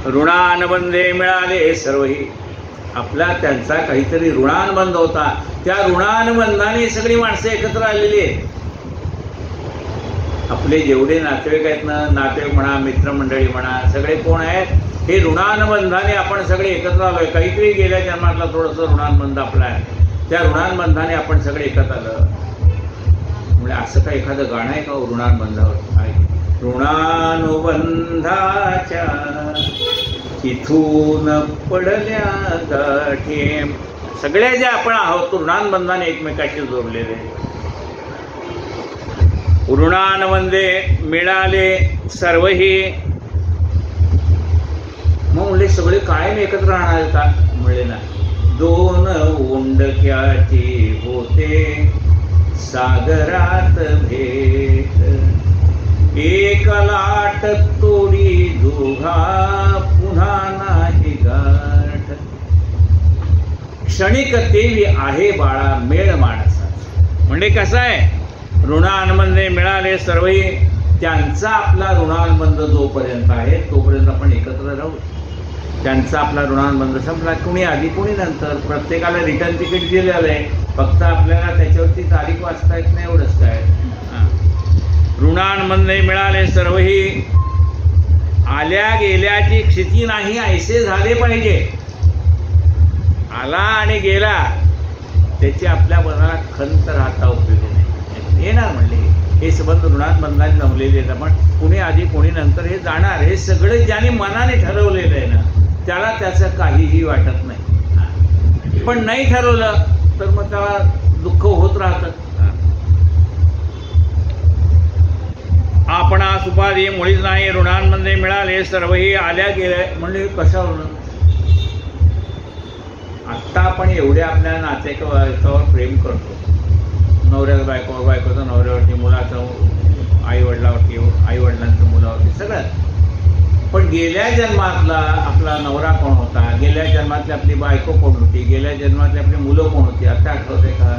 ऋणानुबंधे मिळाले सर्वही. आपला त्यांचा काहीतरी ऋणानुबंध होता. त्या ऋणानुबंधाने सगळी माणसं एकत्र आलेली आहेत. आपले जेवढे नातेवाईक आहेत ना, नातेवाईक म्हणा, मित्रमंडळी म्हणा, सगळे कोण आहेत? हे ऋणानुबंधाने आपण सगळे एकत्र आलोय. काहीतरी गेल्या जन्मातला थोडंसं ऋणानुबंध आपला आहे. त्या ऋणानुबंधाने आपण सगळे एकत्र आलं. म्हणजे असं काय एखादं गाणं आहे का ऋणानुबंधावर? आहे. ऋणानुबंधाच्या इथून पडल्या गाठी. सगळे जे आपण आहोत ऋणानुबंधाने एकमेकाशी जोडलेले. ऋणानुबंधे मिळाले सर्वही. मग म्हणले सगळे कायम एकत्र राहणार का? म्हणले नाही. दोन ओंडक्याची होते सागरात भेट, एक लाट तोडी दोघा पुन्हा नाही गाठ. क्षणिक तेवी आहे बाळा मेळ माणसा. म्हणजे कसं आहे, ऋणानुबंधे मिळाले सर्वही, त्यांचा आपला ऋणानुबंध जोपर्यंत आहे तोपर्यंत आपण एकत्र राहू. त्यांचा आपला ऋणानुबंध संपला, कुणी आधी कुणी नंतर, प्रत्येकाला रिटर्न तिकीट दिलेलं आहे, फक्त आपल्याला त्याच्यावरती तारीख वाचता येत नाही, एवढंच काय. ऋणानुबंधे मिळाले सर्वही, आल्या गेल्याची क्षिती नाही ऐसे झाले पाहिजे. आला आणि गेला त्याची आपल्या मनाला खंत राहता उपयोगी नाही. येणार म्हणले हे संबंध ऋणानुबंधाने जमलेले आहेत. आपण कुणी आधी कोणी नंतर हे जाणार. हे सगळं ज्याने मनाने ठरवलेलं आहे ना त्याला त्याचं काहीही वाटत नाही. पण नाही ठरवलं तर मग त्याला दुःख होत राहतं. आपणास उपाधी मुळीच नाही, ऋणांमध्ये मिळाले सर्वही, आल्या गेले. म्हणजे कशावर? आत्ता आपण एवढ्या आपल्या नातेवाईकावर प्रेम करतो, नवऱ्याचं बायकोवर, बायकोचं नवऱ्यावरती, मुलाचं आईवडिलावरती, आईवडिलांचं मुलावरती, सगळं. पण गेल्या जन्मातला आपला नवरा कोण होता, गेल्या जन्मातली आपली बायको कोण होती, गेल्या जन्मातली आपली मुलं कोण होती, आता आठवते का?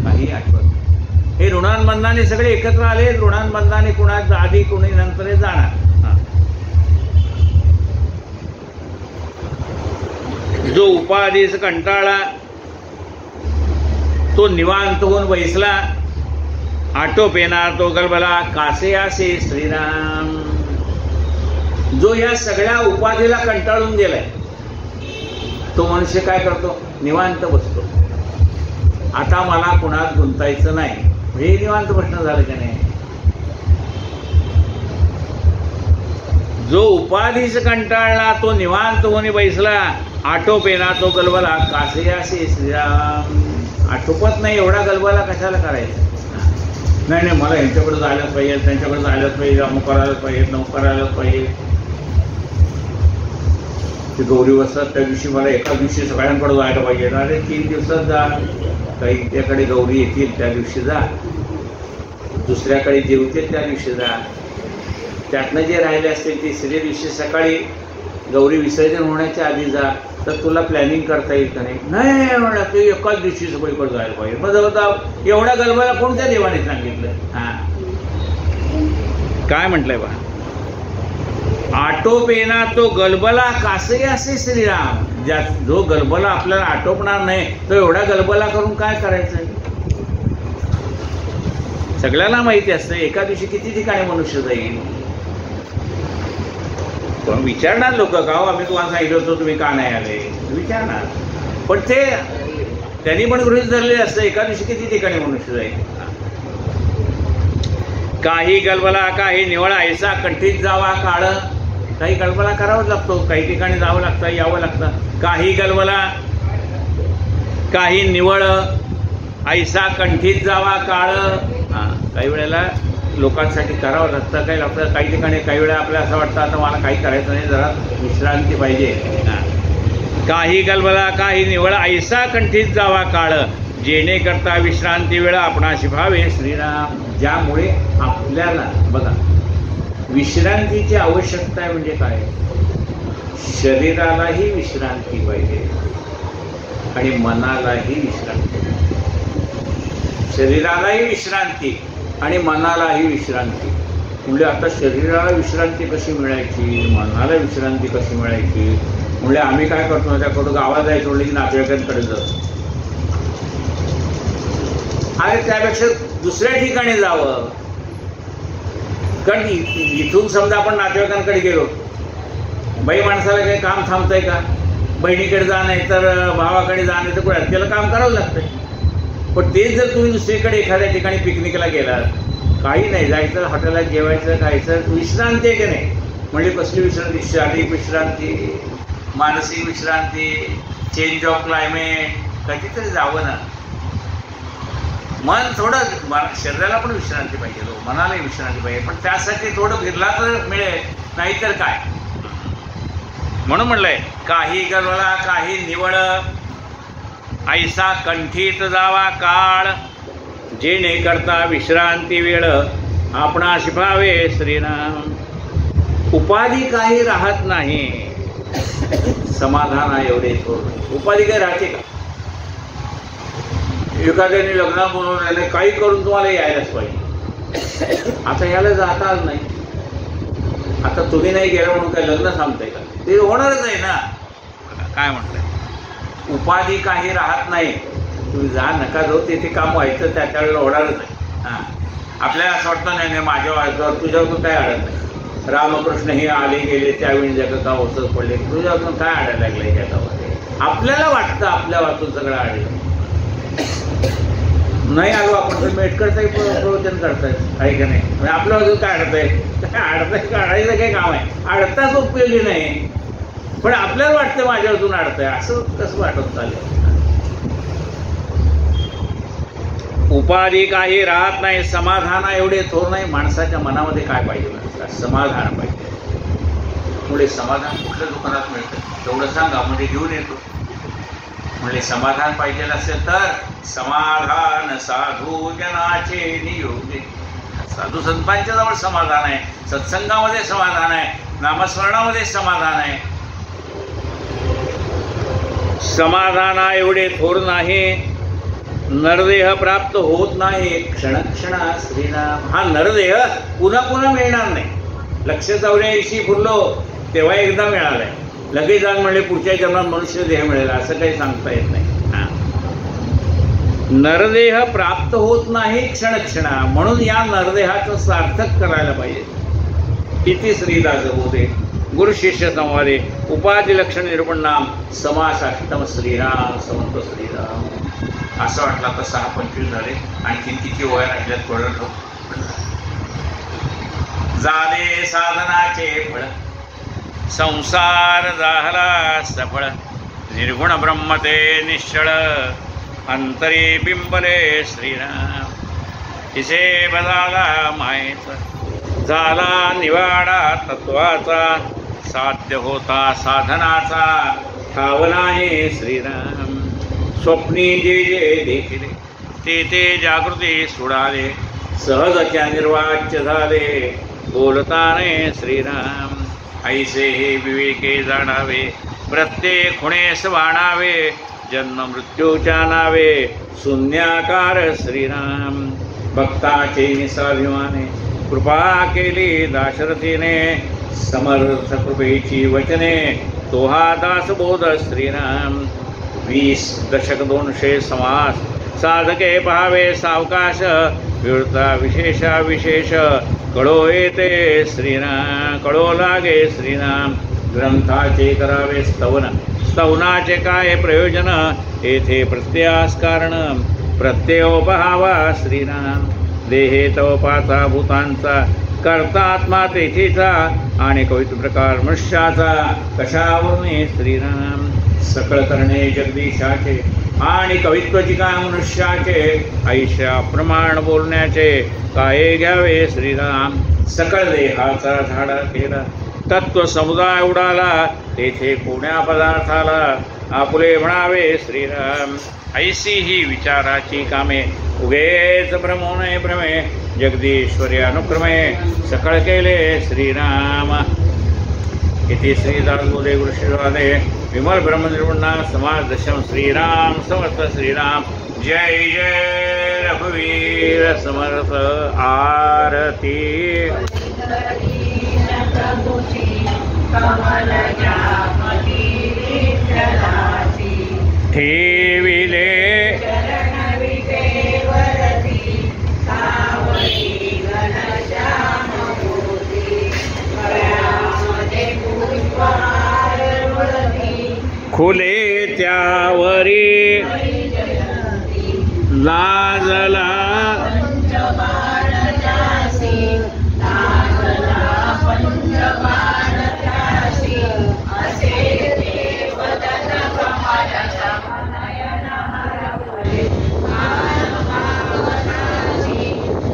काही आठवत नाही. हे ऋणानुबंधाने सगळे एकत्र आले. ऋणानुबंधाने कुणा आधी कुणी नंतर हे जाणार. जो उपाधीस कंटाळा तो निवांत होऊन बैसला, आटोपेना तो गलबला, कासे आसे श्रीराम. जो या सगळ्या उपाधीला कंटाळून गेलाय तो मनुष्य काय करतो? निवांत बसतो. आता मला कुणात गुंतायचं नाही, हे निवांत बसणं झालं का नाही? जो उपाधीस कंटाळला तो निवांत होऊन बैसला, आटोपेना तो गलबला, कासे आसे श्रीराम. आटोपत नाही, एवढा गलबला कशाला करायचा? नाही नाही मला यांच्याकडे जायलाच पाहिजे, त्यांच्याकडे जायलाच पाहिजे, अमुक करायलाच पाहिजे, नमुक करायलाच पाहिजे. ते गौरी बसतात त्या दिवशी मला एका दिवशी सगळ्यांकडे जायला पाहिजे. अरे 3 दिवसात जा, काही त्याकडे गौरी येतील त्या दिवशी जा, दुसऱ्याकडे जेवतील त्या दिवशी जा, त्यातनं जे राहिले असतील तिसऱ्या दिवशी सकाळी गौरी विसर्जन होण्याच्या आधी जा. तर तुला प्लॅनिंग करता येईल का नाही? नाही म्हणा ते एकाच दिवशी सगळीकडे जायला पाहिजे. मग जवळ एवढ्या गलबला कोणत्या देवाने सांगितलं? काय म्हटलंय बा? आटोपेना तो गलबला, कासे असे श्रीराम. जो गलबला आपल्याला आटोपणार नाही तो एवढा गलबला करून काय करायचं? सगळ्यांना माहिती असतं एका दिवशी किती ठिकाणी मनुष्य जाईल. पण विचारणार लोक का हो आम्ही तुम्हाला सांगितलं होतं तुम्ही का नाही आले, विचारणार. पण ते त्यांनी पण गृहीत धरले असतं एका दिवशी किती ठिकाणी मनुष्य जाईल. काही गलबला काही निवळा, ऐसा कंठीत जावा काळ. काही गलबला करावाच लागतो, काही ठिकाणी जावं लागतं, यावं लागतं. काही गलबला काही निवळ, ऐसा कंठीत जावा काळ. काही वेळेला लोकांसाठी करावं लागतं, काही लागतं. काही ठिकाणी काही वेळा आपल्याला असं वाटतं आता मला काही करायचं नाही, जरा विश्रांती पाहिजे. काही गलबला काही निवळ, ऐसा कंठीत जावा काळ. जेणे करता विश्रांती वेळ आपणाशी भावे श्रीराम. ज्यामुळे आपल्याला बघा विश्रांतीची आवश्यकता आहे. म्हणजे काय? शरीरालाही विश्रांती पाहिजे आणि मनालाही विश्रांती. शरीरालाही विश्रांती आणि मनालाही विश्रांती. म्हणजे आता शरीराला विश्रांती कशी मिळायची, मनाला विश्रांती कशी मिळायची? म्हणजे आम्ही काय करतो त्याकडून गावात जायचं म्हणलं की नातेवाईकांकडे जातो. अरे त्यापेक्षा दुसऱ्या ठिकाणी जावं. कारण इथून समजा आपण नातेवाईकांकडे गेलो, बाई माणसाला काही काम थांबतंय का? बहिणीकडे जा नाही तर भावाकडे जा नाही तर कुठे त्याला काम करावं लागतंय. पण तेच जर तुम्ही दुसरीकडे एखाद्या ठिकाणी पिकनिकला गेलात, काही नाही, जायचं हॉटेलात जेवायचं खायचं, विश्रांती आहे की नाही? म्हणजे कसली विश्रांती? शारीरिक विश्रांती, मानसिक विश्रांती, चेंज ऑफ क्लायमेट. कधीतरी जावं ना. मन थोडं, शरीराला पण विश्रांती पाहिजे, मनालाही विश्रांती पाहिजे. पण त्यासाठी थोडं फिरला तर मिळेल, नाहीतर काय. म्हणून म्हणलंय काही गलवला काही निवळ, ऐसा कंठीत जावा काळ, जेणे करता विश्रांती वेळ, आपणा शिपावे श्रीराम. उपाधी काही राहत नाही, समाधान एवढे थोर. उपाधी काही राहते का? एखाद्याने लग्न बोलून राहिले, काही करून तुम्हाला यायलाच पाहिजे. आता याला जाताच नाही. आता तुम्ही नाही गेला म्हणून काय लग्न थांबतंय का? ते होणारच आहे ना. काय म्हटलंय, उपाधी काही राहत नाही. तुम्ही जा नका जाऊ, तिथे काम व्हायचं त्याच्या वेळेला होणारच आहे. हां, आपल्याला असं वाटतं नाही माझ्या व्हायचं तुझ्यातून काय अडत नाही. रामकृष्ण हे आले गेले त्यावेळी जगत ओसच पडले, तुझ्यातून काय अडायला लागलंय जगामध्ये? आपल्याला वाटतं आपल्या वाचून सगळं अडलं. नाही आलो आपण तर मेटकरचंही प्रवचन करतायत आहे का नाही? म्हणजे आपल्या बाजून काय अडतंय? अडतंय काढायचं काही काम आहे? अडताच उपयोगी नाही, पण आपल्याला वाटतं माझ्या बाजून अडतंय. असं कसं वाटत चालेल? उपाधी काही राहत नाही, समाधान एवढे थोर नाही. माणसाच्या मनामध्ये काय पाहिजे? समाधान पाहिजे. पुढे समाधान कुठल्या दुकानात मिळतं तेवढं सांगा, म्हणजे घेऊन येतो. म्हणजे समाधान पाहिजे असेल तर समाधान साधू जनाचे नियोगे. साधू संतांच्या जवळ समाधान आहे, सत्संगामध्ये समाधान आहे, नामस्मरणामध्ये समाधान आहे. समाधान एवढे थोर नाही, नरदेह प्राप्त होत नाही क्षणक्षणा श्रीराम. हा नरदेह पुन्हा पुन्हा मिळणार नाही. लक्ष 84 फुरलो तेव्हा एकदा मिळालाय, लगेच जाऊन म्हणले पुढच्या जन्मात मनुष्य देह मिळेल असं काही सांगता येत नाही. नरदेह प्राप्त होत नाही क्षणक्षणा, म्हणून या नरदेहाचं सार्थक करायला पाहिजे. इति श्रीदास बोधे गुरु शिष्य संवादे उपाधी लक्षण निरूपण नाम समासाष्टम श्रीराम समर्थ श्रीराम. असं वाटलं तर 6-25 झाले, आणखी किती वय राहिल्यात थोडं. झाले साधनाचे फळ, संसार झाला सफळ, निर्गुण ब्रह्मते निश्चळ, अंतरी बिंबले श्रीराम. तिसे बजाला मायेचा, झाला निवाडा तत्वाचा, साध्य होता साधनाचा, ठावला हे श्रीराम. स्वप्नी जे जे देखिले ते ते जागृती सुडाले, सहजच्या निर्वाच्य झाले, बोलताने श्रीराम. ऐसे हे विवेके जाणावे, प्रत्येक खुणेस वाणावे, जन्म मृत्यूच्या नावे, शून्याकार श्रीराम. भक्ताचे निसाभिमाने कृपा केली दाशरथीने, समर्थ कृपेची वचने तो हा दासबोध श्रीराम. 20 दशक 200 समास, साधके पहावे सावकाश, विवृता विशेषा विशेष, कळो येते श्रीराम, कळो लागे श्रीराम. ग्रंथाचे करावे स्तवन, स्तवनाचे काय प्रयोजन, येथे प्रत्ययास कारण, प्रत्ययो पहावा श्रीराम. देहे तव पाचा भूतांचा, करता आत्मा तेथेचा, आणि कवित्व प्रकार मनुष्याचा, कशावरून श्रीराम. सकळ करणे जगदीशाचे, आणि कवित्वची काय मनुष्याचे, ऐशा प्रमाण बोलण्याचे, काय घ्यावे श्रीराम. सकळ देहाचा झाडा केला, तत्व समुदाय उडाला, तेथे कोण्या पदार्थाला, आपुले म्हणावे श्रीराम. ऐसी ही विचाराची कामे, उगेच भ्रमोने भ्रमे, जगदीश्वरी अनुक्रमे, सकळ केले श्रीराम. इति श्रीदास बोधे गुरुशिवादे विमल ब्रह्मनिर्गुणा समाज दशम श्रीराम समर्थ श्रीराम. जय जय रघुवीर समर्थ. आरती. ठेविले खुले त्यावरी लाजला,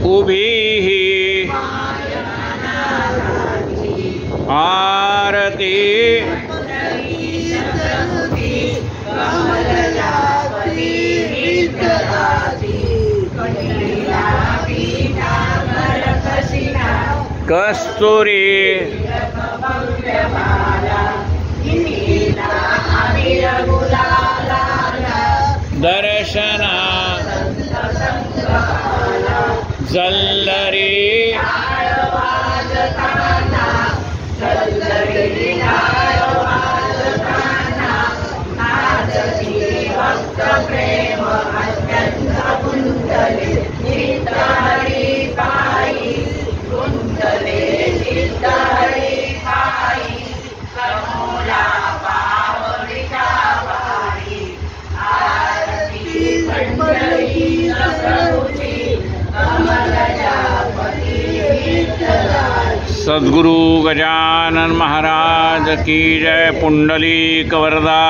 उभी आरती. कस्तुरी दर्शना जल्लरी सद्गुरु गजानन महाराज की जय। पुंडलीक वरदा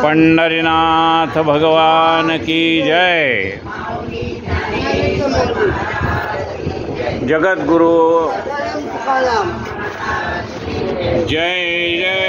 पंढरीनाथ भगवान की जय। जगद्गुरु जय जय